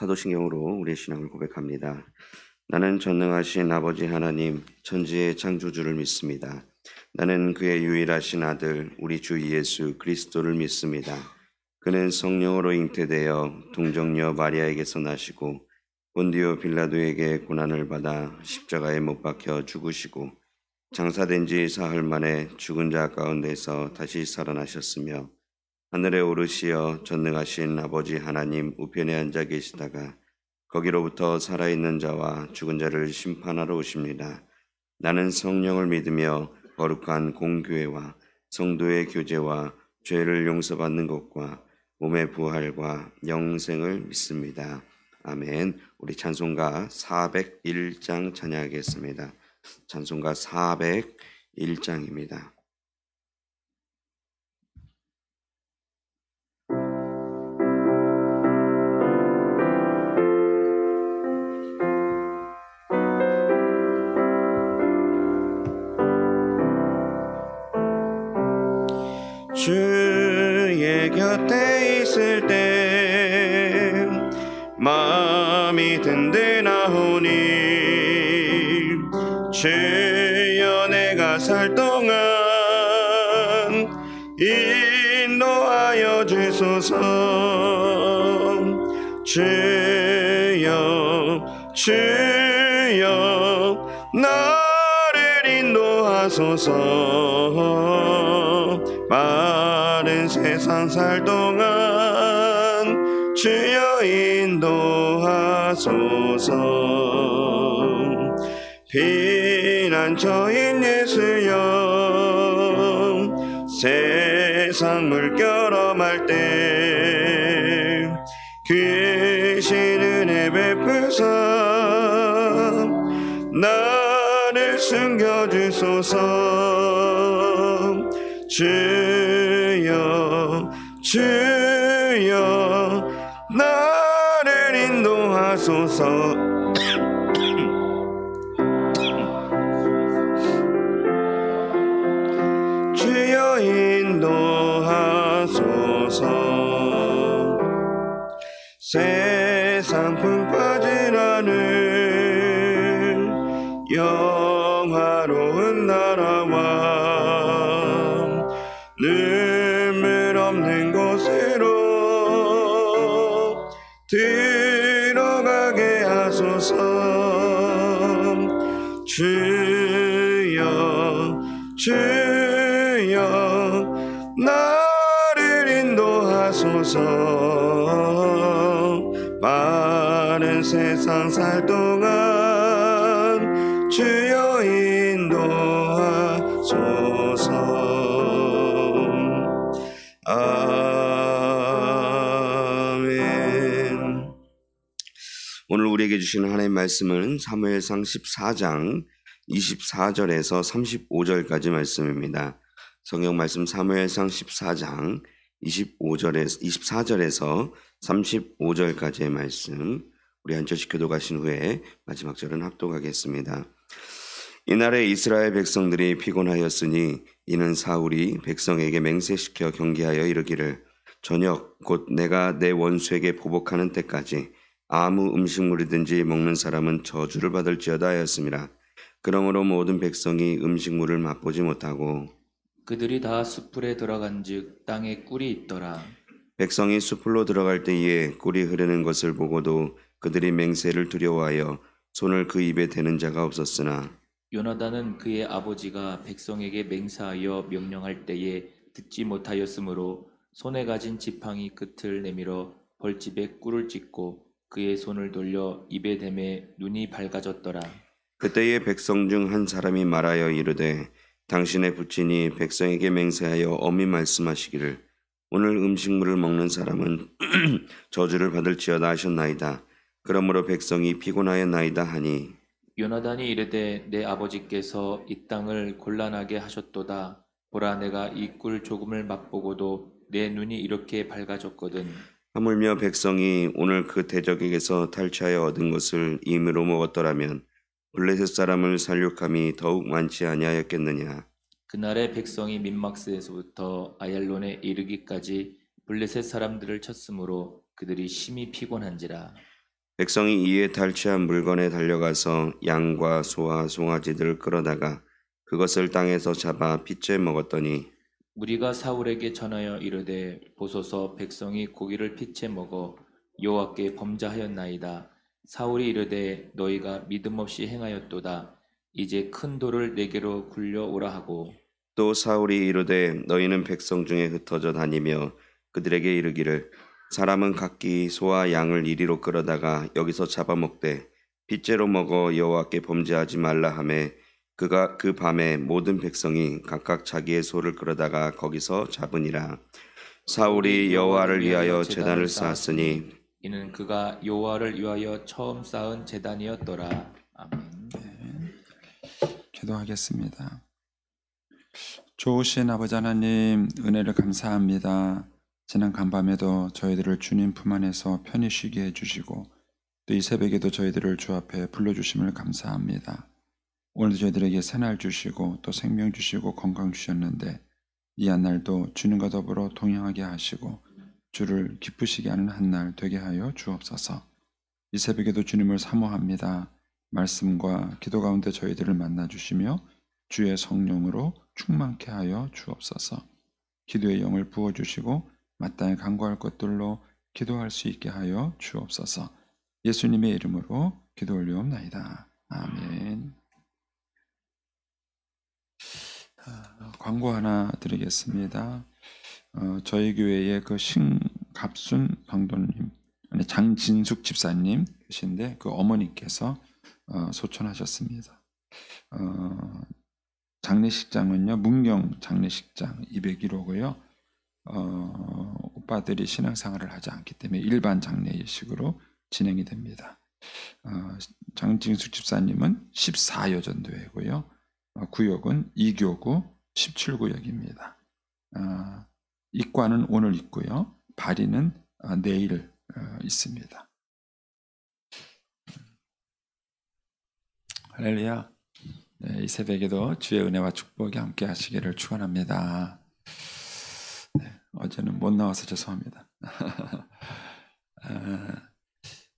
사도신경으로 우리의 신앙을 고백합니다. 나는 전능하신 아버지 하나님, 천지의 창조주를 믿습니다. 나는 그의 유일하신 아들, 우리 주 예수 그리스도를 믿습니다. 그는 성령으로 잉태되어 동정녀 마리아에게서 나시고 본디오 빌라도에게 고난을 받아 십자가에 못 박혀 죽으시고 장사된 지 사흘 만에 죽은 자 가운데서 다시 살아나셨으며 하늘에 오르시어 전능하신 아버지 하나님 우편에 앉아 계시다가 거기로부터 살아있는 자와 죽은 자를 심판하러 오십니다. 나는 성령을 믿으며 거룩한 공교회와 성도의 교제와 죄를 용서받는 것과 몸의 부활과 영생을 믿습니다. 아멘. 우리 찬송가 401장 찬양하겠습니다. 찬송가 401장입니다. 주의 곁에 있을 때 마음이 든든하오니 주여 내가 살 동안 인도하여 주소서. 주여 나를 인도하소서. 빠른 세상 살 동안 주여 인도하소서. 피난처인 예수여 세상 물결 험할 때 귀신 은혜 베푸사 나를 숨겨주소서. 주여 나를 인도하소서. 주여 인도하소서. 세상 풍 빠진 하늘 영화로운 나라와 눈물 없는 곳으로 들어가게 하소서. 주여 나를 인도하소서. 빠른 세상 살 동안 주여 인도하소서. 아멘. 오늘 우리에게 주시는 하나님의 말씀은 사무엘상 14장 24절에서 35절까지 말씀입니다. 성경 말씀 사무엘상 14장 24절에서 35절까지의 말씀, 우리 한 절씩 교독하신 후에 마지막 절은 합독하겠습니다. 이날에 이스라엘 백성들이 피곤하였으니 이는 사울이 백성에게 맹세시켜 경계하여 이르기를 저녁 곧 내가 내 원수에게 보복하는 때까지 아무 음식물이든지 먹는 사람은 저주를 받을지어다 하였습니다. 그러므로 모든 백성이 음식물을 맛보지 못하고 그들이 다 수풀에 들어간즉 땅에 꿀이 있더라. 백성이 수풀로 들어갈 때에 꿀이 흐르는 것을 보고도 그들이 맹세를 두려워하여 손을 그 입에 대는 자가 없었으나 요나단은 그의 아버지가 백성에게 맹세하여 명령할 때에 듣지 못하였으므로 손에 가진 지팡이 끝을 내밀어 벌집에 꿀을 찍고 그의 손을 돌려 입에 대매 눈이 밝아졌더라. 그때에 백성 중 한 사람이 말하여 이르되 당신의 부친이 백성에게 맹세하여 엄히 말씀하시기를 오늘 음식물을 먹는 사람은 저주를 받을지어다 하셨나이다. 그러므로 백성이 피곤하였나이다 하니 요나단이 이르되 내 아버지께서 이 땅을 곤란하게 하셨도다. 보라 내가 이 꿀 조금을 맛보고도 내 눈이 이렇게 밝아졌거든. 하물며 백성이 오늘 그 대적에게서 탈취하여 얻은 것을 임의로 먹었더라면 블레셋 사람을 살육함이 더욱 많지 아니하였겠느냐. 그날에 백성이 민막스에서부터 아얄론에 이르기까지 블레셋 사람들을 쳤으므로 그들이 심히 피곤한지라. 백성이 이에 탈취한 물건에 달려가서 양과 소와 송아지들을 끌어다가 그것을 땅에서 잡아 핏째 먹었더니 무리가 사울에게 전하여 이르되 보소서 백성이 고기를 피채 먹어 여호와께 범죄하였나이다. 사울이 이르되 너희가 믿음 없이 행하였도다. 이제 큰 돌을 내게로 굴려 오라 하고 또 사울이 이르되 너희는 백성 중에 흩어져 다니며 그들에게 이르기를 사람은 각기 소와 양을 이리로 끌어다가 여기서 잡아먹되 핏째로 먹어 여호와께 범죄하지 말라 하매 그가 그 밤에 모든 백성이 각각 자기의 소를 끌어다가 거기서 잡으니라. 사울이 여호와를 위하여 제단을 쌓았으니 이는 그가 여호와를 위하여 처음 쌓은 제단이었더라. 아멘. 기도하겠습니다. 좋으신 아버지 하나님, 은혜를 감사합니다. 지난 간밤에도 저희들을 주님 품 안에서 편히 쉬게 해주시고 또 이 새벽에도 저희들을 주 앞에 불러주심을 감사합니다. 오늘도 저희들에게 새날 주시고 또 생명 주시고 건강 주셨는데 이 한날도 주님과 더불어 동행하게 하시고 주를 기쁘시게 하는 한날 되게 하여 주옵소서. 이 새벽에도 주님을 사모합니다. 말씀과 기도 가운데 저희들을 만나 주시며 주의 성령으로 충만케 하여 주옵소서. 기도의 영을 부어주시고 마땅히 간구할 것들로 기도할 수 있게 하여 주옵소서. 예수님의 이름으로 기도 올리옵나이다. 아멘. 광고 하나 드리겠습니다. 저희 교회의 그 신갑순 성도님, 아니 장진숙 집사님 계신데 그 어머니께서 소천하셨습니다. 장례식장은요 문경 장례식장 201호고요. 오빠들이 신앙생활을 하지 않기 때문에 일반 장례식으로 진행이 됩니다. 장진숙 집사님은 14여전도회고요. 구역은 2교구 17구역입니다. 입관은 오늘 있고요. 발의는 내일 있습니다. 할렐루야. 네, 이 새벽에도 주의 은혜와 축복이 함께 하시기를 축원합니다. 네, 어제는 못 나와서 죄송합니다.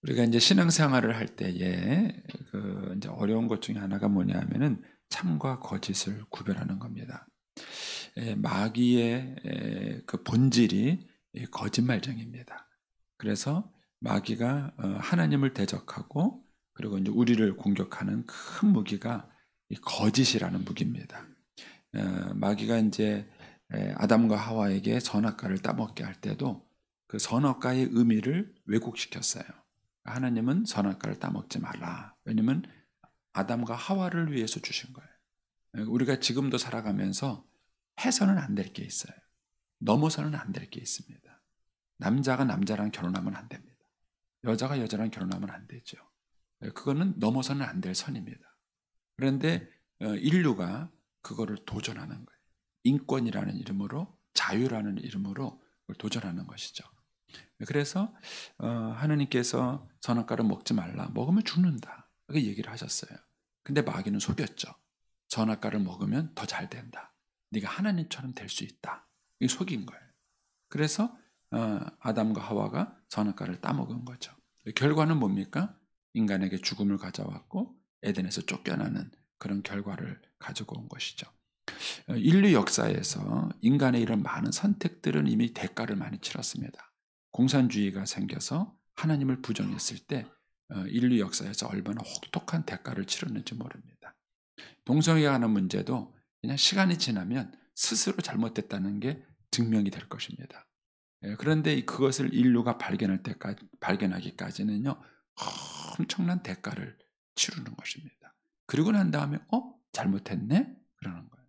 우리가 이제 신앙생활을 할 때에 이제 어려운 것 중에 하나가 뭐냐면은 참과 거짓을 구별하는 겁니다. 마귀의 그 본질이 거짓말쟁입니다. 그래서 마귀가 하나님을 대적하고 그리고 이제 우리를 공격하는 큰 무기가 이 거짓이라는 무기입니다. 마귀가 이제 아담과 하와에게 선악과를 따먹게 할 때도 그 선악과의 의미를 왜곡시켰어요. 하나님은 선악과를 따먹지 말라. 왜냐하면 아담과 하와를 위해서 주신 거예요. 우리가 지금도 살아가면서 해서는 안 될 게 있어요. 넘어서는 안 될 게 있습니다. 남자가 남자랑 결혼하면 안 됩니다. 여자가 여자랑 결혼하면 안 되죠. 그거는 넘어서는 안 될 선입니다. 그런데 인류가 그거를 도전하는 거예요. 인권이라는 이름으로, 자유라는 이름으로 그걸 도전하는 것이죠. 그래서 하나님께서 선악과를 먹지 말라. 먹으면 죽는다. 그렇게 얘기를 하셨어요. 근데 마귀는 속였죠. 선악과를 먹으면 더 잘 된다. 네가 하나님처럼 될 수 있다. 이게 속인 거예요. 그래서 아담과 하와가 선악과를 따먹은 거죠. 결과는 뭡니까? 인간에게 죽음을 가져왔고 에덴에서 쫓겨나는 그런 결과를 가지고 온 것이죠. 인류 역사에서 인간의 이런 많은 선택들은 이미 대가를 많이 치렀습니다. 공산주의가 생겨서 하나님을 부정했을 때 인류 역사에서 얼마나 혹독한 대가를 치렀는지 모릅니다. 동성애가 하는 문제도 그냥 시간이 지나면 스스로 잘못됐다는 게 증명이 될 것입니다. 그런데 그것을 인류가 발견하기까지는요 엄청난 대가를 치르는 것입니다. 그리고 난 다음에 잘못했네? 그러는 거예요.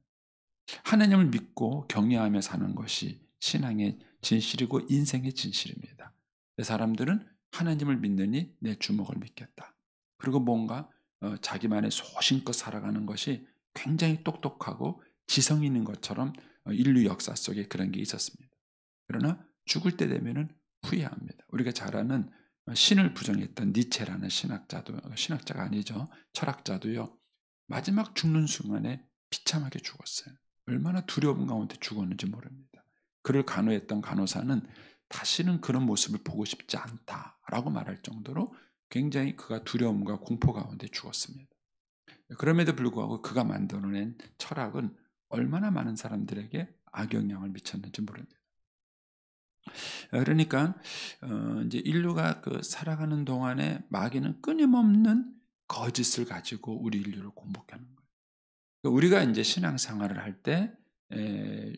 하나님을 믿고 경외하며 사는 것이 신앙의 진실이고 인생의 진실입니다. 사람들은 하나님을 믿느니 내 주먹을 믿겠다. 그리고 뭔가 자기만의 소신껏 살아가는 것이 굉장히 똑똑하고 지성 있는 것처럼 인류 역사 속에 그런 게 있었습니다. 그러나 죽을 때 되면은 후회합니다. 우리가 잘 아는 신을 부정했던 니체라는 신학자가 아니죠. 철학자도요. 마지막 죽는 순간에 비참하게 죽었어요. 얼마나 두려움 가운데 죽었는지 모릅니다. 그를 간호했던 간호사는 다시는 그런 모습을 보고 싶지 않다라고 말할 정도로 굉장히 그가 두려움과 공포 가운데 죽었습니다. 그럼에도 불구하고 그가 만들어낸 철학은 얼마나 많은 사람들에게 악영향을 미쳤는지 모릅니다. 그러니까 이제 인류가 그 살아가는 동안에 마귀는 끊임없는 거짓을 가지고 우리 인류를 공복하는 거예요. 그러니까 우리가 이제 신앙생활을 할 때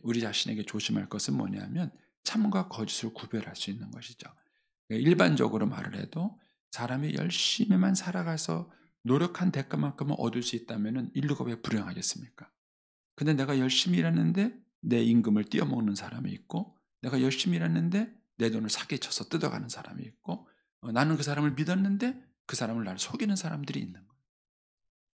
우리 자신에게 조심할 것은 뭐냐면 참과 거짓을 구별할 수 있는 것이죠. 일반적으로 말을 해도 사람이 열심히만 살아가서 노력한 대가만큼은 얻을 수 있다면 인류가 왜 불행하겠습니까? 근데 내가 열심히 일했는데 내 임금을 띄어먹는 사람이 있고, 내가 열심히 일했는데 내 돈을 사기쳐서 뜯어가는 사람이 있고, 나는 그 사람을 믿었는데 그 사람을 나를 속이는 사람들이 있는 거예요.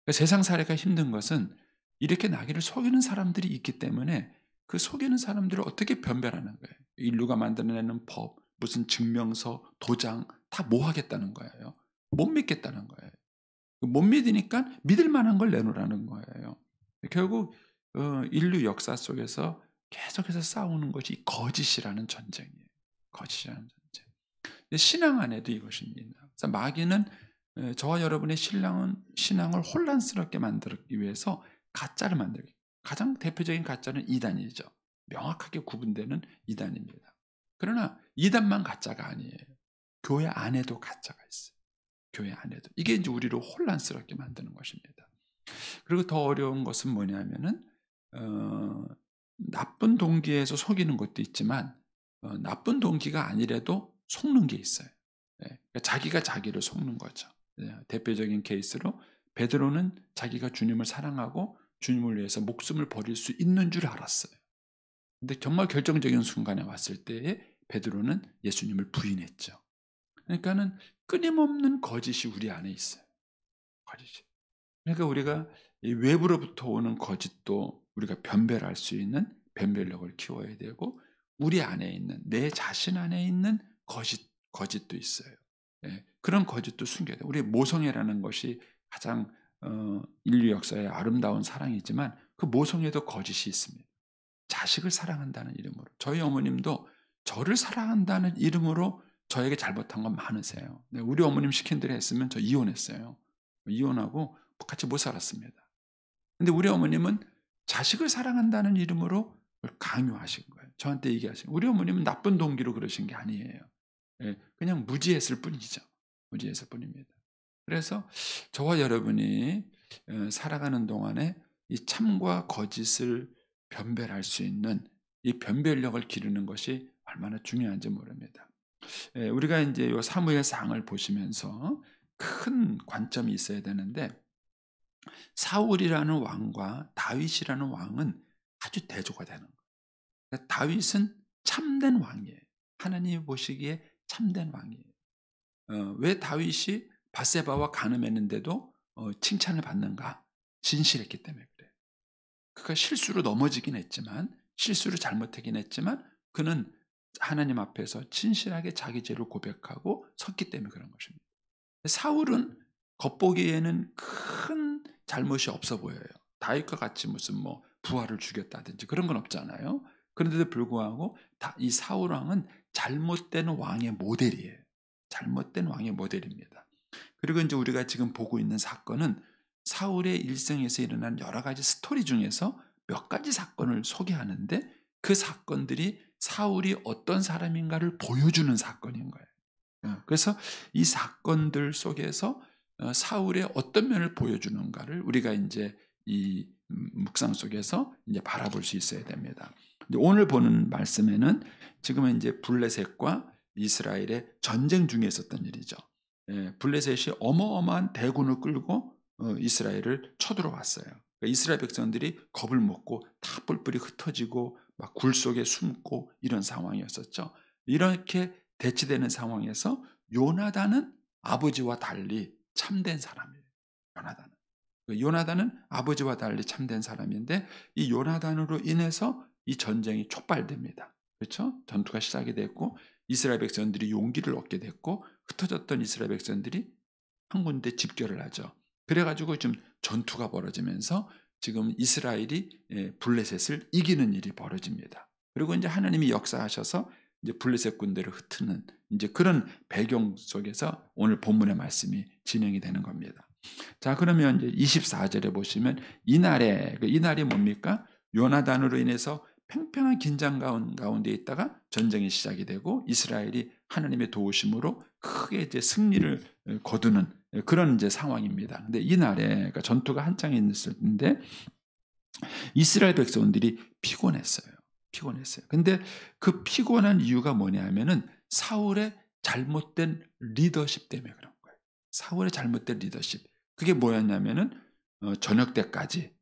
그러니까 세상 살이가 힘든 것은 이렇게 나귀를 속이는 사람들이 있기 때문에 그 속이는 사람들을 어떻게 변별하는 거예요. 인류가 만들어내는 법, 무슨 증명서, 도장 다 뭐 하겠다는 거예요. 못 믿겠다는 거예요. 못 믿으니까 믿을 만한 걸 내놓으라는 거예요. 결국 인류 역사 속에서 계속해서 싸우는 것이 거짓이라는 전쟁이에요. 거짓이라는 전쟁. 신앙 안에도 이것입니다. 그래서 마귀는 저와 여러분의 신앙을 혼란스럽게 만들기 위해서 가짜를 만들기. 가장 대표적인 가짜는 이단이죠. 명확하게 구분되는 이단입니다. 그러나 이단만 가짜가 아니에요. 교회 안에도 가짜가 있어요. 교회 안에도. 이게 이제 우리를 혼란스럽게 만드는 것입니다. 그리고 더 어려운 것은 뭐냐면은 나쁜 동기에서 속이는 것도 있지만 나쁜 동기가 아니라도 속는 게 있어요. 그러니까 자기가 자기를 속는 거죠. 대표적인 케이스로 베드로는 자기가 주님을 사랑하고 주님을 위해서 목숨을 버릴 수 있는 줄 알았어요. 근데 정말 결정적인 순간에 왔을 때에 베드로는 예수님을 부인했죠. 그러니까는 끊임없는 거짓이 우리 안에 있어요. 거짓이. 그러니까 우리가 이 외부로부터 오는 거짓도 우리가 변별할 수 있는 변별력을 키워야 되고, 우리 안에 있는 내 자신 안에 있는 거짓도 있어요. 그런 거짓도 숨겨야 돼요. 우리 모성애라는 것이 가장 인류 역사의 아름다운 사랑이지만 그 모성애도 거짓이 있습니다. 자식을 사랑한다는 이름으로. 저희 어머님도 저를 사랑한다는 이름으로 저에게 잘못한 건 많으세요. 우리 어머님 시킨 대로 했으면 저 이혼했어요. 이혼하고 같이 못 살았습니다. 근데 우리 어머님은 자식을 사랑한다는 이름으로 강요하신 거예요. 저한테 얘기하신 거예요. 우리 어머님은 나쁜 동기로 그러신 게 아니에요. 그냥 무지했을 뿐이죠. 무지했을 뿐입니다. 그래서 저와 여러분이 살아가는 동안에 이 참과 거짓을 변별할 수 있는 이 변별력을 기르는 것이 얼마나 중요한지 모릅니다. 우리가 이제 요 사무엘상을 보시면서 큰 관점이 있어야 되는데, 사울이라는 왕과 다윗이라는 왕은 아주 대조가 되는 거예요. 그러니까 다윗은 참된 왕이에요. 하나님이 보시기에 참된 왕이에요. 왜 다윗이 밧세바와 간음했는데도 칭찬을 받는가? 진실했기 때문에 그래요. 그가 실수로 넘어지긴 했지만, 실수를 잘못하긴 했지만 그는 하나님 앞에서 진실하게 자기 죄를 고백하고 섰기 때문에 그런 것입니다. 사울은 겉보기에는 큰 잘못이 없어 보여요. 다윗과 같이 무슨 부하를 죽였다든지 그런 건 없잖아요. 그런데도 불구하고 이 사울 왕은 잘못된 왕의 모델이에요. 잘못된 왕의 모델입니다. 그리고 이제 우리가 지금 보고 있는 사건은 사울의 일생에서 일어난 여러 가지 스토리 중에서 몇 가지 사건을 소개하는데, 그 사건들이 사울이 어떤 사람인가를 보여주는 사건인 거예요. 그래서 이 사건들 속에서 사울의 어떤 면을 보여주는가를 우리가 이제 이 묵상 속에서 이제 바라볼 수 있어야 됩니다. 오늘 보는 말씀에는 지금은 이제 블레셋과 이스라엘의 전쟁 중에 있었던 일이죠. 블레셋이 어마어마한 대군을 끌고 이스라엘을 쳐들어왔어요. 그러니까 이스라엘 백성들이 겁을 먹고 다 뿔뿔이 흩어지고 막 굴 속에 숨고 이런 상황이었었죠. 이렇게 대치되는 상황에서 요나단은 아버지와 달리 참된 사람이에요. 요나단은 아버지와 달리 참된 사람인데, 이 요나단으로 인해서 이 전쟁이 촉발됩니다. 그렇죠? 전투가 시작이 됐고 이스라엘 백성들이 용기를 얻게 됐고, 흩어졌던 이스라엘 백성들이 한 군데 집결을 하죠. 그래가지고 지금 전투가 벌어지면서 지금 이스라엘이 블레셋을 이기는 일이 벌어집니다. 그리고 이제 하나님이 역사하셔서 이제 블레셋 군대를 흩트는 이제 그런 배경 속에서 오늘 본문의 말씀이 진행이 되는 겁니다. 자, 그러면 이제 24절에 보시면 이날이 뭡니까? 요나단으로 인해서 팽팽한 긴장 가운데 있다가 전쟁이 시작이 되고 이스라엘이 하나님의 도우심으로 크게 이제 승리를 거두는 그런 이제 상황입니다. 근데 이날에 그러니까 전투가 한창 있을 때인데 이스라엘 백성들이 피곤했어요. 근데 그 피곤한 이유가 뭐냐면은 사울의 잘못된 리더십 때문에 그런 거예요. 사울의 잘못된 리더십. 그게 뭐였냐면은 저녁 때까지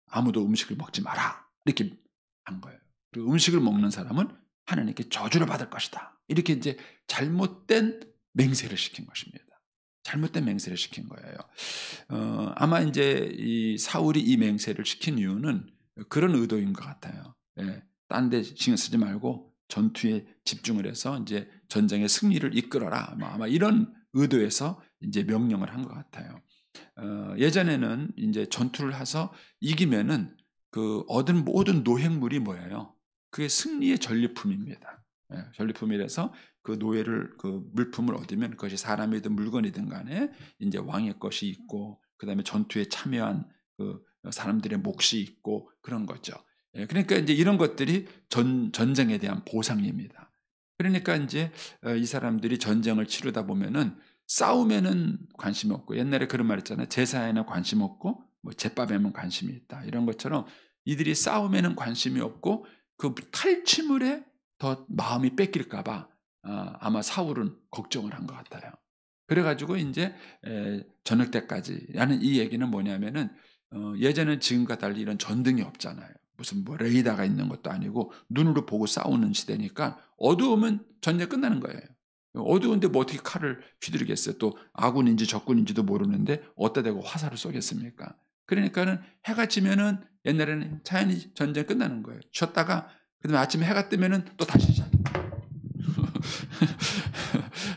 아무도 음식을 먹지 마라 이렇게 한 거예요. 그리고 음식을 먹는 사람은 하나님께 저주를 받을 것이다. 이렇게 이제 잘못된 맹세를 시킨 것입니다. 잘못된 맹세를 시킨 거예요. 아마 이제 이 사울이 이 맹세를 시킨 이유는 그런 의도인 것 같아요. 딴 데 신경 쓰지 말고 전투에 집중을 해서 이제 전쟁의 승리를 이끌어라. 아마 이런 의도에서 이제 명령을 한 것 같아요. 예전에는 이제 전투를 해서 이기면은 그 얻은 모든 노획물이 뭐예요? 그게 승리의 전리품입니다. 전리품이라서 그 노예를 그 물품을 얻으면 그것이 사람이든 물건이든 간에 이제 왕의 것이 있고 그다음에 전투에 참여한 그 사람들의 몫이 있고 그런 거죠. 그러니까 이제 이런 것들이 전쟁에 대한 보상입니다. 그러니까 이제 이 사람들이 전쟁을 치르다 보면은 싸움에는 관심이 없고 옛날에 그런 말 있잖아요. 제사에는 관심 없고 뭐 제밥에만 관심이 있다. 이런 것처럼 이들이 싸움에는 관심이 없고 그 탈취물에 더 마음이 뺏길까 봐 아마 사울은 걱정을 한 것 같아요. 그래가지고 이제 저녁 때까지라는 이 얘기는 뭐냐면은 예전엔 지금과 달리 이런 전등이 없잖아요. 무슨 뭐 레이더가 있는 것도 아니고 눈으로 보고 싸우는 시대니까 어두우면 전쟁 끝나는 거예요. 어두운데 뭐 어떻게 칼을 휘두르겠어요. 또 아군인지 적군인지도 모르는데 어디다 대고 화살을 쏘겠습니까? 그러니까는 해가 지면은 옛날에는 자연히 전쟁 끝나는 거예요. 쉬었다가 그다음에 아침에 해가 뜨면은 또 다시 시작.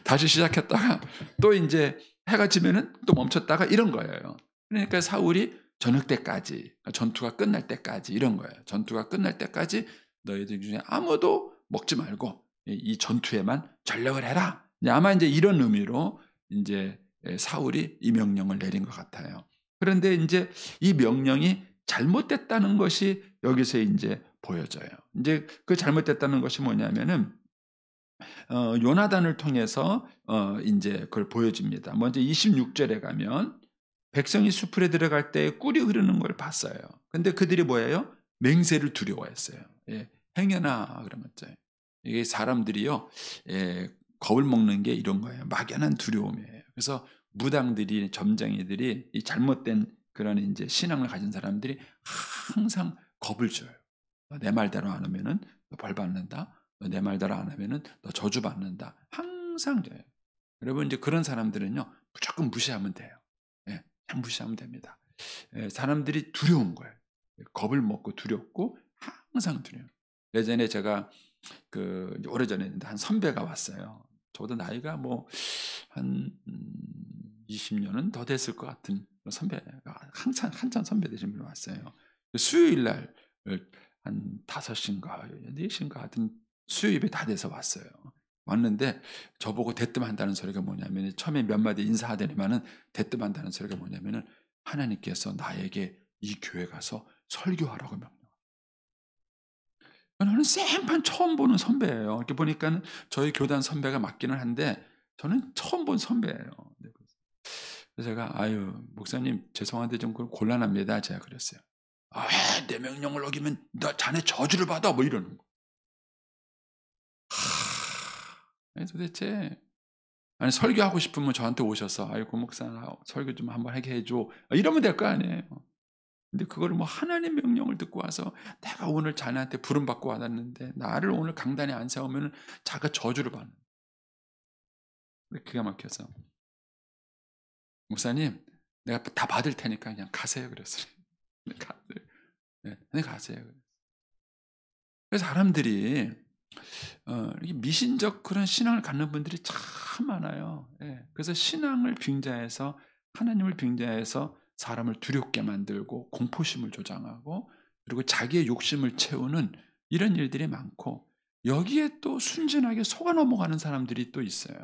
다시 시작했다가 또 이제 해가 지면은 또 멈췄다가 이런 거예요. 그러니까 사울이 저녁 때까지 전투가 끝날 때까지 이런 거예요. 전투가 끝날 때까지 너희들 중에 아무도 먹지 말고 이 전투에만 전력을 해라. 아마 이제 이런 의미로 이제 사울이 이 명령을 내린 것 같아요. 그런데 이제 이 명령이 잘못됐다는 것이 여기서 이제 보여져요. 이제 그 잘못됐다는 것이 뭐냐면은 요나단을 통해서 이제 그걸 보여줍니다. 먼저 26절에 가면 백성이 수풀에 들어갈 때 꿀이 흐르는 걸 봤어요. 근데 그들이 뭐예요? 맹세를 두려워했어요. 행여나 그런 거죠. 이게 사람들이요, 겁을 먹는 게 이런 거예요. 막연한 두려움이에요. 그래서 무당들이, 점쟁이들이 이 잘못된 그런 이제 신앙을 가진 사람들이 항상 겁을 줘요. 내 말대로 안 하면은 너 벌 받는다. 너 내 말대로 안 하면은 너 저주 받는다. 항상 줘요. 여러분 이제 그런 사람들은요 무조건 무시하면 돼요. 그냥 무시하면 됩니다. 사람들이 두려운 거예요. 겁을 먹고 두렵고 항상 두려워요. 예전에 제가 그 오래전에 한 선배가 왔어요. 저보다 나이가 뭐 한 20년은 더 됐을 것 같은 선배가 한참 선배 되신 분이 왔어요. 수요일 날 한 5시인가 4시인가 하여튼 수요일에 다 돼서 왔어요. 왔는데 저보고 대뜸한다는 소리가 뭐냐면 처음에 몇 마디 인사하더니만은 대뜸한다는 소리가 뭐냐면은 하나님께서 나에게 이 교회 가서 설교하라고 명령. 저는 생판 처음 보는 선배예요. 이렇게 보니까는 저희 교단 선배가 맞기는 한데 저는 처음 본 선배예요. 그래서 제가 아유 목사님 죄송한데 좀 곤란합니다. 제가 그랬어요. 왜 내 명령을 어기면 너 자네 저주를 받아 뭐 이러는 거. 도대체 아니 설교하고 싶으면 저한테 오셔서 아유 고 목사 설교 좀 한번 하게 해줘 이러면 될 거 아니에요. 근데 그걸 뭐 하나님 명령을 듣고 와서 내가 오늘 자네한테 부름 받고 왔는데 나를 오늘 강단에 안 세우면 자기가 저주를 받는. 근데 기가 막혀서 목사님 내가 다 받을 테니까 그냥 가세요 그랬어요. 네, 가세요. 그래서 사람들이 미신적 그런 신앙을 갖는 분들이 참 많아요. 그래서 신앙을 빙자해서 하나님을 빙자해서 사람을 두렵게 만들고 공포심을 조장하고 그리고 자기의 욕심을 채우는 이런 일들이 많고 여기에 또 순진하게 속아 넘어가는 사람들이 또 있어요.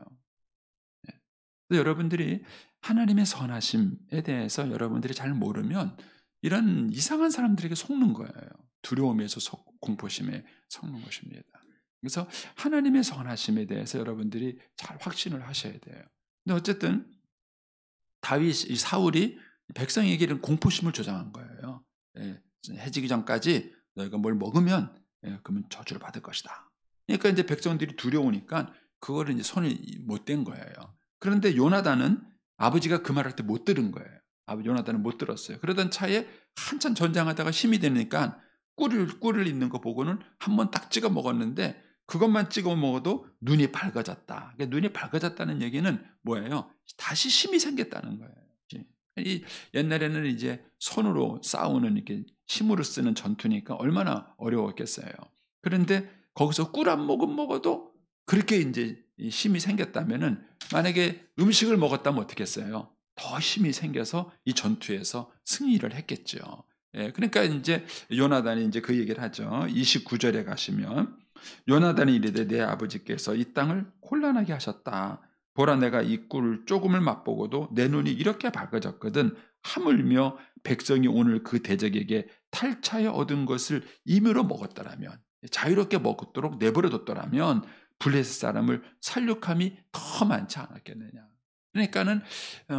예. 그래서 여러분들이 하나님의 선하심에 대해서 여러분들이 잘 모르면 이런 이상한 사람들에게 속는 거예요. 두려움에서 공포심에 속는 것입니다. 그래서 하나님의 선하심에 대해서 여러분들이 잘 확신을 하셔야 돼요. 근데 어쨌든 이 사울이 백성에게 이런 공포심을 조장한 거예요. 예, 해지기 전까지 너희가 뭘 먹으면 그러면 저주를 받을 것이다. 그러니까 이제 백성들이 두려우니까 그거를 이제 손을 못 댄 거예요. 그런데 요나단은 아버지가 그 말할 때 못 들은 거예요. 요나단은 못 들었어요. 그러던 차에 한참 전장하다가 힘이 되니까 꿀을 있는 거 보고는 한번 딱 찍어 먹었는데 그것만 찍어 먹어도 눈이 밝아졌다. 그러니까 눈이 밝아졌다는 얘기는 뭐예요? 다시 힘이 생겼다는 거예요. 이 옛날에는 이제 손으로 싸우는 이렇게 힘으로 쓰는 전투니까 얼마나 어려웠겠어요. 그런데 거기서 꿀 한 모금 먹어도 그렇게 이제 힘이 생겼다면은 만약에 음식을 먹었다면 어떻겠어요? 더 힘이 생겨서 이 전투에서 승리를 했겠죠. 예, 그러니까 이제 요나단이 이제 그 얘기를 하죠. 29절에 가시면 요나단이 이르되 내 아버지께서 이 땅을 곤란하게 하셨다. 보라 내가 이 꿀을 조금을 맛보고도 내 눈이 이렇게 밝아졌거든. 하물며 백성이 오늘 그 대적에게 탈차에 얻은 것을 임의로 먹었더라면 자유롭게 먹도록 내버려뒀더라면 블레셋 사람을 살육함이 더 많지 않았겠느냐. 그러니까는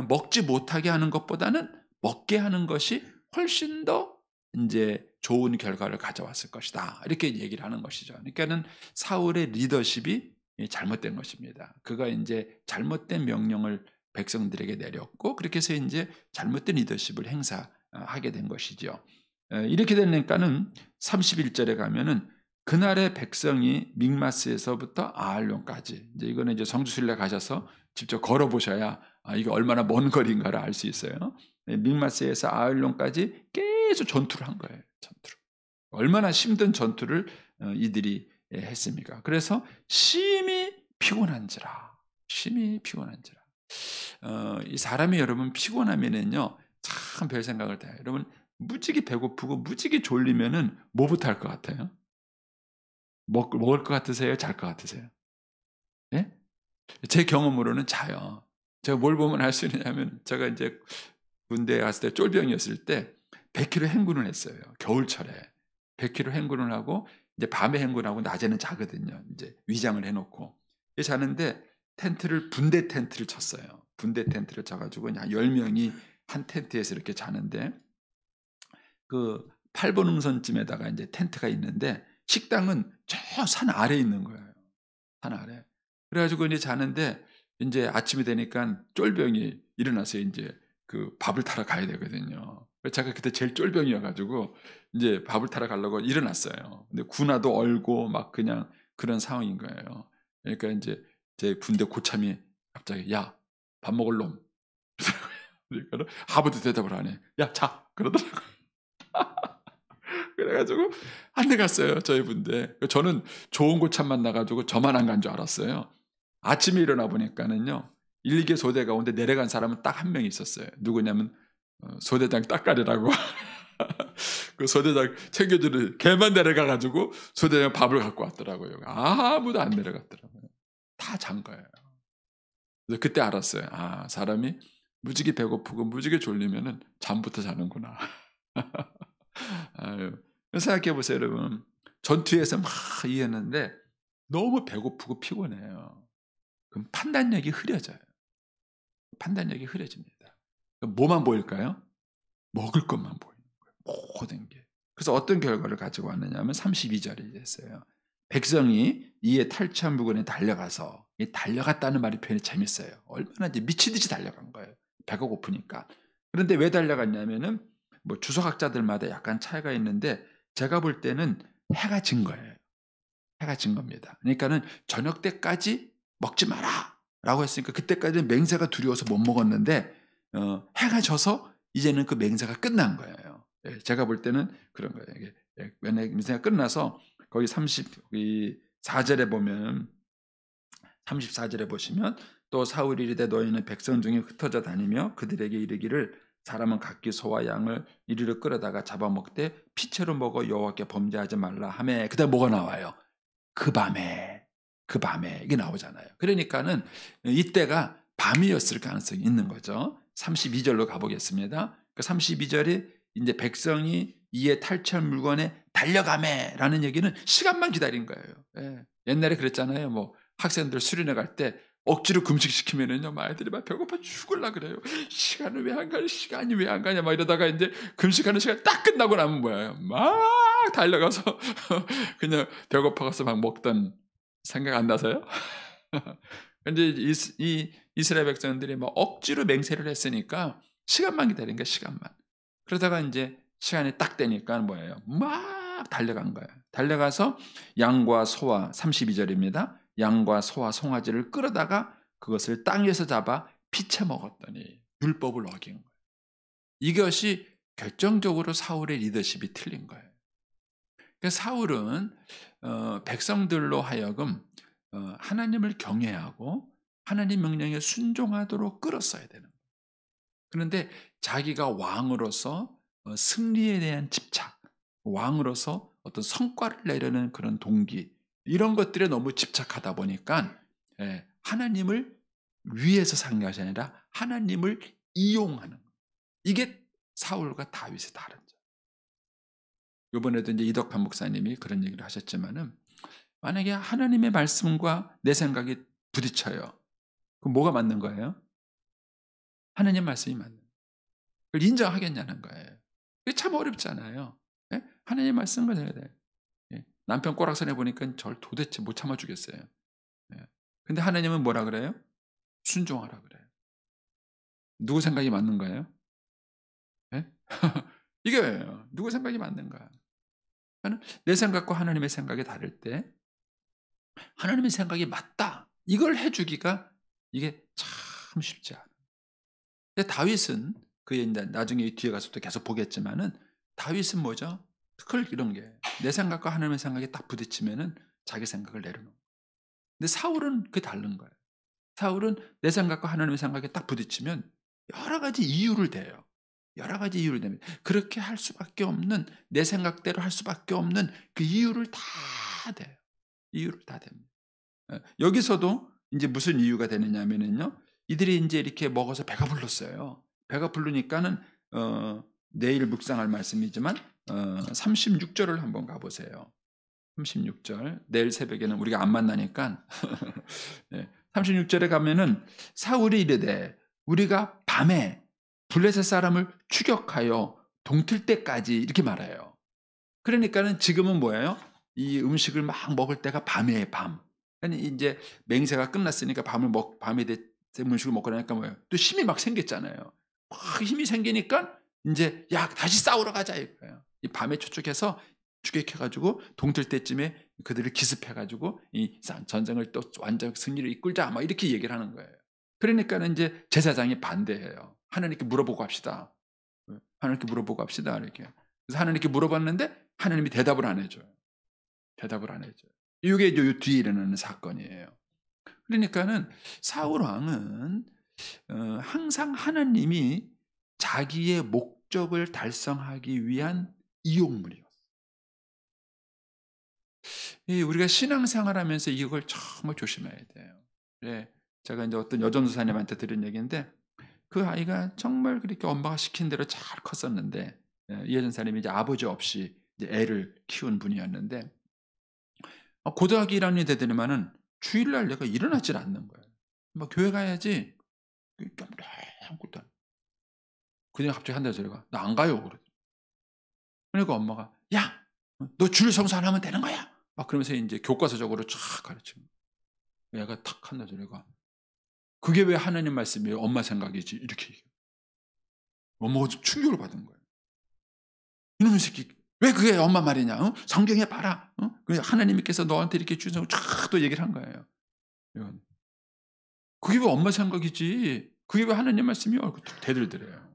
먹지 못하게 하는 것보다는 먹게 하는 것이 훨씬 더 이제 좋은 결과를 가져왔을 것이다. 이렇게 얘기를 하는 것이죠. 그러니까는 사울의 리더십이 잘못된 것입니다. 그가 이제 잘못된 명령을 백성들에게 내렸고 그렇게 해서 이제 잘못된 리더십을 행사하게 된 것이죠. 이렇게 되니까는 31절에 가면은 그날의 백성이 믹마스에서부터 아알론까지 이제 이거는 이제 성지순례 가셔서 직접 걸어 보셔야 이게 얼마나 먼 거리인가를 알 수 있어요. 믹마스에서 아알론까지 계속 전투를 한 거예요. 전투를. 얼마나 힘든 전투를 이들이 했습니까? 그래서 심히 피곤한지라. 이 사람이 여러분 피곤하면은요 참 별 생각을 다 해요. 여러분 무지개 배고프고 무지개 졸리면은 뭐부터 할 것 같아요? 먹을 것 같으세요? 잘 것 같으세요? 예? 제 경험으로는 자요. 제가 뭘 보면 알 수 있냐면 제가 이제 군대에 갔을 때 쫄병이었을 때 100km 행군을 했어요. 겨울철에 100km 행군을 하고 이제 밤에 행군하고 낮에는 자거든요. 이제 위장을 해놓고 자는데 분대 텐트를 쳤어요. 분대 텐트를 쳐가지고 그냥 10명이 한 텐트에서 이렇게 자는데 그 8번 음선쯤에다가 이제 텐트가 있는데 식당은 저 산 아래에 있는 거예요. 산 아래. 그래가지고 이제 자는데 이제 아침이 되니까 쫄병이 일어나서 이제 그 밥을 타러 가야 되거든요. 제가 그때 제일 쫄병이어가지고 이제 밥을 타러 가려고 일어났어요. 근데 군화도 얼고 막 그냥 그런 상황인 거예요. 그러니까 이제 제 군대 고참이 갑자기 야, 밥 먹을 놈. 그러니까 아무도 대답을 안 해. 야, 자. 그러더라고요. 그래가지고 안 나갔어요. 저희 군대. 저는 좋은 고참 만나가지고 저만 안 간 줄 알았어요. 아침에 일어나 보니까는요. 1, 2개 소대 가운데 내려간 사람은 딱 한 명 있었어요. 누구냐면 소대장 딱가리라고. 그 소대장 챙겨주는 걔만 내려가가지고 소대장 밥을 갖고 왔더라고요. 아무도 안 내려갔더라고요. 다 잔 거예요. 그래서 그때 알았어요. 아, 사람이 무지개 배고프고 무지개 졸리면은 잠부터 자는구나. 아유, 생각해 보세요, 여러분. 전투에서 막 이해했는데 너무 배고프고 피곤해요. 그럼 판단력이 흐려져요. 판단력이 흐려집니다. 뭐만 보일까요? 먹을 것만 보이는 거예요. 모든 게. 그래서 어떤 결과를 가지고 왔느냐면 32절이 됐어요. 백성이 이에 탈취한 물건에 달려가서, 이 달려갔다는 말이 표현이 재밌어요. 얼마나 이제 미치듯이 달려간 거예요. 배가 고프니까. 그런데 왜 달려갔냐면은 뭐 주석학자들마다 약간 차이가 있는데 제가 볼 때는 해가 진 거예요. 해가 진 겁니다. 그러니까는 저녁 때까지 먹지 마라 라고 했으니까 그때까지는 맹세가 두려워서 못 먹었는데 해가 져서 이제는 그 맹세가 끝난 거예요. 제가 볼 때는 그런 거예요. 맹세가 끝나서 거기 34절에 보면 34절에 보시면 또 사울이 이르되 너희는 백성 중에 흩어져 다니며 그들에게 이르기를 사람은 각기 소와 양을 이리로 끌어다가 잡아먹되 피채로 먹어 여호와께 범죄하지 말라 하매 그다음 뭐가 나와요? 그 밤에 이게 나오잖아요. 그러니까는 이때가 밤이었을 가능성이 있는 거죠. 32절로 가보겠습니다. 그 32절에 이제 백성이 이에 탈취할 물건에 달려가매라는 얘기는 시간만 기다린 거예요. 예. 옛날에 그랬잖아요. 뭐 학생들 수련회 갈 때 억지로 금식시키면은요, 아이들이 막 배고파 죽을라 그래요. 시간이 왜 안 가냐, 막 이러다가 이제 금식하는 시간 딱 끝나고 나면 뭐예요? 막 달려가서 그냥 배고파가서 막 먹던 생각 안 나서요? 근데 이 이스라엘 백성들이 막 억지로 맹세를 했으니까 시간만 기다린 거야, 시간만. 그러다가 이제 시간이 딱 되니까 뭐예요? 막 달려간 거예요. 달려가서 양과 소와 32절입니다. 양과 소와 송아지를 끌어다가 그것을 땅 위에서 잡아 피채 먹었더니 율법을 어긴 거예요. 이것이 결정적으로 사울의 리더십이 틀린 거예요. 그래서 사울은 백성들로 하여금 하나님을 경외하고 하나님 명령에 순종하도록 끌었어야 되는 거예요. 그런데 자기가 왕으로서 승리에 대한 집착, 왕으로서 어떤 성과를 내려는 그런 동기, 이런 것들에 너무 집착하다 보니까 하나님을 위에서 상대하지 아니라 하나님을 이용하는 거예요. 이게 사울과 다윗의 다른 점. 이번에도 이제 이덕환 목사님이 그런 얘기를 하셨지만은, 만약에 하나님의 말씀과 내 생각이 부딪혀요. 그럼 뭐가 맞는 거예요? 하나님 말씀이 맞는 거예요. 그걸 인정하겠냐는 거예요. 그게 참 어렵잖아요. 예? 하나님 말씀을 해야 돼요. 예? 남편 꼬락서내 보니까 저를 도대체 못 참아주겠어요. 예? 근데 하나님은 뭐라 그래요? 순종하라 그래요. 누구 생각이 맞는 거예요? 예? 이거예요. 누구 생각이 맞는 거야. 내 생각과 하나님의 생각이 다를 때 하나님의 생각이 맞다, 이걸 해주기가 이게 참 쉽지 않아요. 근데 다윗은 그게 이제 나중에 뒤에 가서도 계속 보겠지만은, 다윗은 뭐죠? 특히 이런 게 내 생각과 하나님의 생각이 딱 부딪히면은 자기 생각을 내려놓는 거예요. 근데 사울은 그게 다른 거예요. 사울은 내 생각과 하나님의 생각이 딱 부딪히면 여러 가지 이유를 대요. 여러 가지 이유를 대면 그렇게 할 수밖에 없는, 내 생각대로 할 수밖에 없는 그 이유를 다 대요. 이유를 다 됩니다. 여기서도 이제 무슨 이유가 되느냐면요, 이들이 이제 이렇게 먹어서 배가 불렀어요. 배가 부르니까는 내일 묵상할 말씀이지만 36절을 한번 가보세요. 36절. 내일 새벽에는 우리가 안 만나니까 36절에 가면은 사울이 이르되 우리가 밤에 블레셋 사람을 추격하여 동틀 때까지, 이렇게 말해요. 그러니까는 지금은 뭐예요? 이 음식을 막 먹을 때가 밤이에요, 밤. 아니 이제 맹세가 끝났으니까 밤에 음식을 먹고 나니까 뭐예요? 또 힘이 막 생겼잖아요. 막 힘이 생기니까 이제 야, 다시 싸우러 가자 이거예요. 이 밤에 추측해서 추격해가지고 동틀 때쯤에 그들을 기습해가지고 이 전쟁을 또 완전 승리를 이끌자, 막 이렇게 얘기를 하는 거예요. 그러니까는 이제 제사장이 반대해요. 하나님께 물어보고 합시다. 하나님께 물어보고 합시다 이렇게. 그래서 하나님께 물어봤는데 하나님이 대답을 안 해줘요. 대답을 안 해줘요. 이게 이제 요 뒤에 일어나는 사건이에요. 그러니까는 사울 왕은 항상 하나님이 자기의 목적을 달성하기 위한 이용물이었어요. 우리가 신앙생활하면서 이걸 정말 조심해야 돼요. 네, 제가 이제 어떤 여전도사님한테 들은 얘기인데, 그 아이가 정말 그렇게 엄마가 시킨 대로 잘 컸었는데, 이 여전사님이 이제 아버지 없이 이제 애를 키운 분이었는데, 고등학교 1학년이 되더니만은 주일날 내가 일어나질 않는 거예요. 막 교회 가야지. 아무것도 안. 그냥 갑자기 한다 소리가, 나 안 가요. 그러니까 엄마가, 야, 너 주일 성수 안 하면 되는 거야. 막 그러면서 이제 교과서적으로 쫙 가르치는 거예요. 얘가 탁 한다 소리가, 그게 왜 하나님 말씀이에요? 엄마 생각이지. 이렇게 얘기해요. 엄마가 충격을 받은 거예요. 이놈의 새끼, 왜 그게 엄마 말이냐? 성경에 봐라. 하나님께서 너한테 이렇게 주셔서 쫙 또 얘기를 한 거예요. 그게 왜 엄마 생각이지? 그게 왜 하나님 말씀이요? 대들더래요.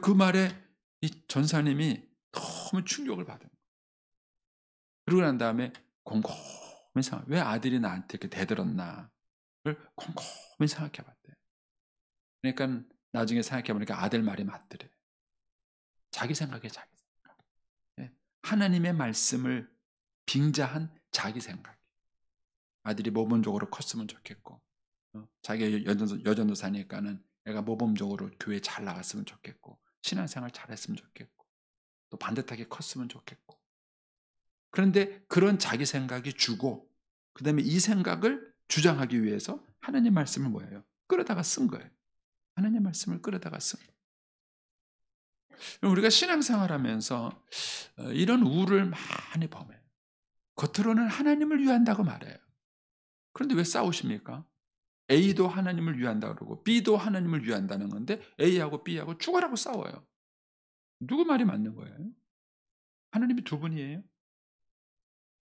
그 말에 이 전사님이 너무 충격을 받은 거예요. 그러고 난 다음에 곰곰이 생각, 왜 아들이 나한테 이렇게 대들었나? 를 곰곰이 생각해 봤대요. 그러니까 나중에 생각해 보니까 아들 말이 맞더래요. 자기 생각에 자기 생각. 하나님의 말씀을 빙자한 자기 생각. 아들이 모범적으로 컸으면 좋겠고, 자기가 여전도 사니까는 애가 모범적으로 교회 잘 나갔으면 좋겠고, 신앙생활 잘했으면 좋겠고, 또 반듯하게 컸으면 좋겠고. 그런데 그런 자기 생각이 주고, 그 다음에 이 생각을 주장하기 위해서 하나님 말씀을 뭐예요? 끌어다가 쓴 거예요. 하나님 말씀을 끌어다가 쓴 거예요. 우리가 신앙생활하면서 이런 우를 많이 범해요. 겉으로는 하나님을 위한다고 말해요. 그런데 왜 싸우십니까? A도 하나님을 위한다고 그러고 B도 하나님을 위한다는 건데 A하고 B하고 죽어라고 싸워요. 누구 말이 맞는 거예요? 하나님이 두 분이에요?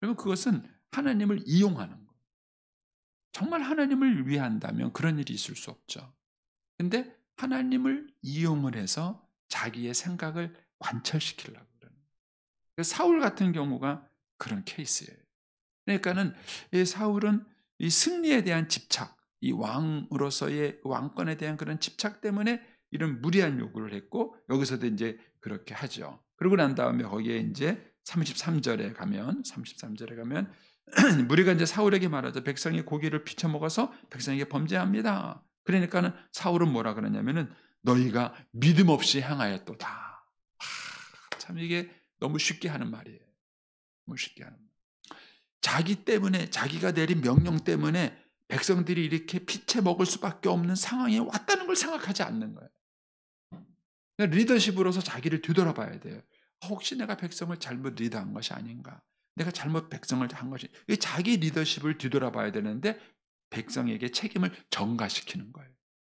그러면 그것은 하나님을 이용하는 거예요. 정말 하나님을 위한다면 그런 일이 있을 수 없죠. 근데 하나님을 이용을 해서 자기의 생각을 관철시키려고 그러는 거예요. 사울 같은 경우가 그런 케이스예요. 그러니까는 이 사울은 이 승리에 대한 집착, 이 왕으로서의 왕권에 대한 그런 집착 때문에 이런 무리한 요구를 했고, 여기서도 이제 그렇게 하죠. 그러고 난 다음에 거기에 이제 33절에 가면 무리가 이제 사울에게 말하죠. 백성이 고기를 피쳐 먹어서 백성에게 범죄합니다. 그러니까는 사울은 뭐라 그러냐면은 너희가 믿음 없이 행하였도다. 참 이게 너무 쉽게 하는 말이에요. 너무 쉽게 하는 말. 자기 때문에, 자기가 내린 명령 때문에 백성들이 이렇게 피채 먹을 수밖에 없는 상황에 왔다는 걸 생각하지 않는 거예요. 그러니까 리더십으로서 자기를 뒤돌아봐야 돼요. 혹시 내가 백성을 잘못 리더한 것이 아닌가? 내가 잘못 백성을 한 것이, 자기 리더십을 뒤돌아봐야 되는데 백성에게 책임을 전가시키는 거예요.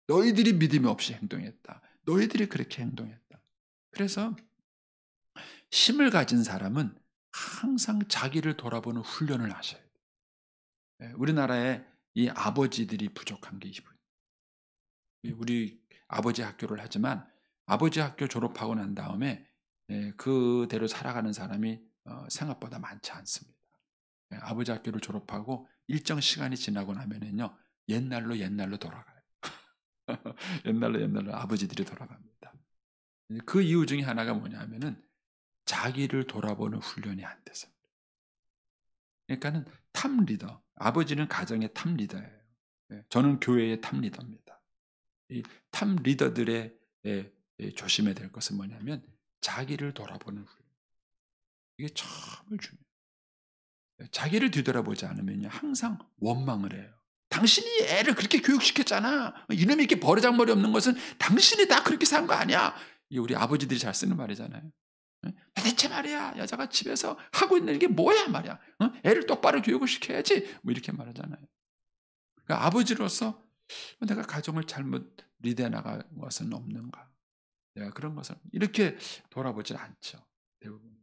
너희들이 믿음이 없이 행동했다. 너희들이 그렇게 행동했다. 그래서 힘을 가진 사람은 항상 자기를 돌아보는 훈련을 하셔야 돼요. 우리나라에 이 아버지들이 부족한 게 이분. 우리 아버지 학교를 하지만 아버지 학교 졸업하고 난 다음에 그대로 살아가는 사람이 생각보다 많지 않습니다. 아버지 학교를 졸업하고 일정 시간이 지나고 나면은요, 옛날로 돌아가요. 옛날로 아버지들이 돌아갑니다. 그 이유 중에 하나가 뭐냐면은 자기를 돌아보는 훈련이 안 돼서. 그러니까는 탑 리더, 아버지는 가정의 탑 리더예요. 저는 교회의 탑 리더입니다. 이 탑 리더들의 조심해야 될 것은 뭐냐면 자기를 돌아보는 훈련. 이게 정말 중요해요. 자기를 뒤돌아보지 않으면 항상 원망을 해요. 당신이 애를 그렇게 교육시켰잖아. 이놈이 이렇게 버르장머리 없는 것은 당신이 다 그렇게 산 거 아니야. 이게 우리 아버지들이 잘 쓰는 말이잖아요. 대체 말이야, 여자가 집에서 하고 있는 게 뭐야 말이야. 애를 똑바로 교육을 시켜야지. 뭐 이렇게 말하잖아요. 그러니까 아버지로서 내가 가정을 잘못 리드해 나간 것은 없는가. 내가 그런 것을 이렇게 돌아보질 않죠. 대부분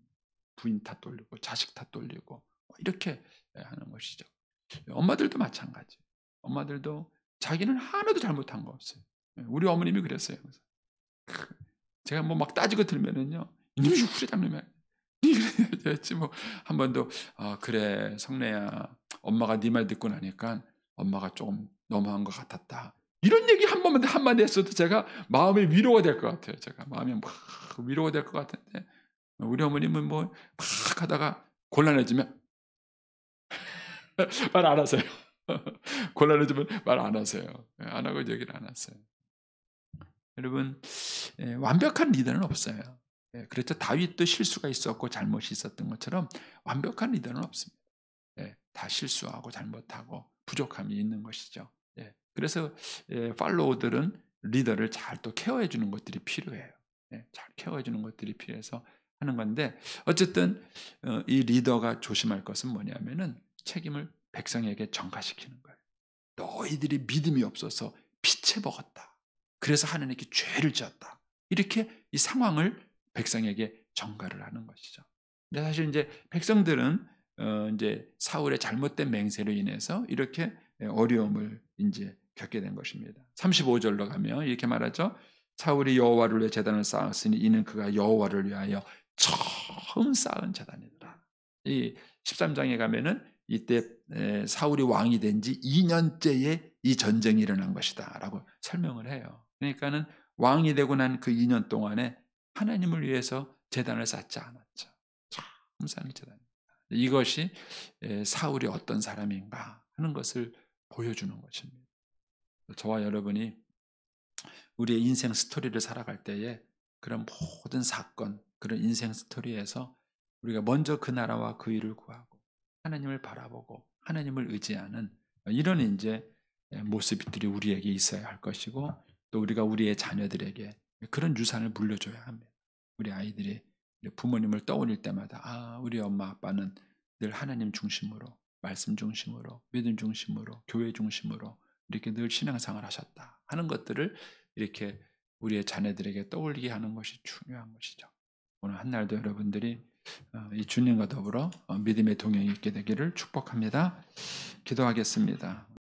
부인 탓 돌리고 자식 탓 돌리고 이렇게 하는 것이죠. 엄마들도 마찬가지. 엄마들도 자기는 하나도 잘못한 거 없어요. 우리 어머님이 그랬어요. 제가 뭐 막 따지고 들면은요, 이놈이 후레장님이야. 그랬지 뭐 한 번도 그래 성래야, 엄마가 네 말 듣고 나니까 엄마가 조금 너무한 것 같았다. 이런 얘기 한마디 했어도 제가 마음이 위로가 될 것 같아요. 제가 마음이 막 위로가 될 것 같은데 우리 어머님은 뭐 막 하다가 곤란해지면 말 안 하세요. 곤란해지면 말 안 하세요. 안 하고 얘기를 안 하세요. 여러분, 완벽한 리더는 없어요. 그렇죠. 다윗도 실수가 있었고 잘못이 있었던 것처럼 완벽한 리더는 없습니다. 다 실수하고 잘못하고 부족함이 있는 것이죠. 그래서 팔로워들은 리더를 잘 또 케어해 주는 것들이 필요해요. 잘 케어해 주는 것들이 필요해서 하는 건데, 어쨌든 이 리더가 조심할 것은 뭐냐면은 책임을 백성에게 전가시키는 거예요. 너희들이 믿음이 없어서 피채 먹었다. 그래서 하나님께 죄를 지었다. 이렇게 이 상황을 백성에게 전가를 하는 것이죠. 근데 사실 이제 백성들은 이제 사울의 잘못된 맹세로 인해서 이렇게 어려움을 이제 겪게 된 것입니다. 35절로 가면 이렇게 말하죠. 사울이 여호와를 위해 제단을 쌓았으니 이는 그가 여호와를 위하여 처음 쌓은 제단이더라. 이 13장에 가면은 이때 사울이 왕이 된 지 2년째에 이 전쟁이 일어난 것이다라고 설명을 해요. 그러니까는 왕이 되고 난 그 2년 동안에 하나님을 위해서 제단을 쌓지 않았죠. 처음 쌓은 제단입니다. 이것이 사울이 어떤 사람인가 하는 것을 보여주는 것입니다. 저와 여러분이 우리의 인생 스토리를 살아갈 때에 그런 모든 사건, 그런 인생 스토리에서 우리가 먼저 그 나라와 그 일을 구하고 하나님을 바라보고 하나님을 의지하는 이런 이제 모습들이 우리에게 있어야 할 것이고, 또 우리가 우리의 자녀들에게 그런 유산을 물려줘야 합니다. 우리 아이들이 부모님을 떠올릴 때마다 우리 엄마 아빠는 늘 하나님 중심으로, 말씀 중심으로, 믿음 중심으로, 교회 중심으로 이렇게 늘 신앙생활 하셨다 하는 것들을 이렇게 우리의 자녀들에게 떠올리게 하는 것이 중요한 것이죠. 오늘 한날도 여러분들이 이 주님과 더불어 믿음의 동행이 있게 되기를 축복합니다. 기도하겠습니다.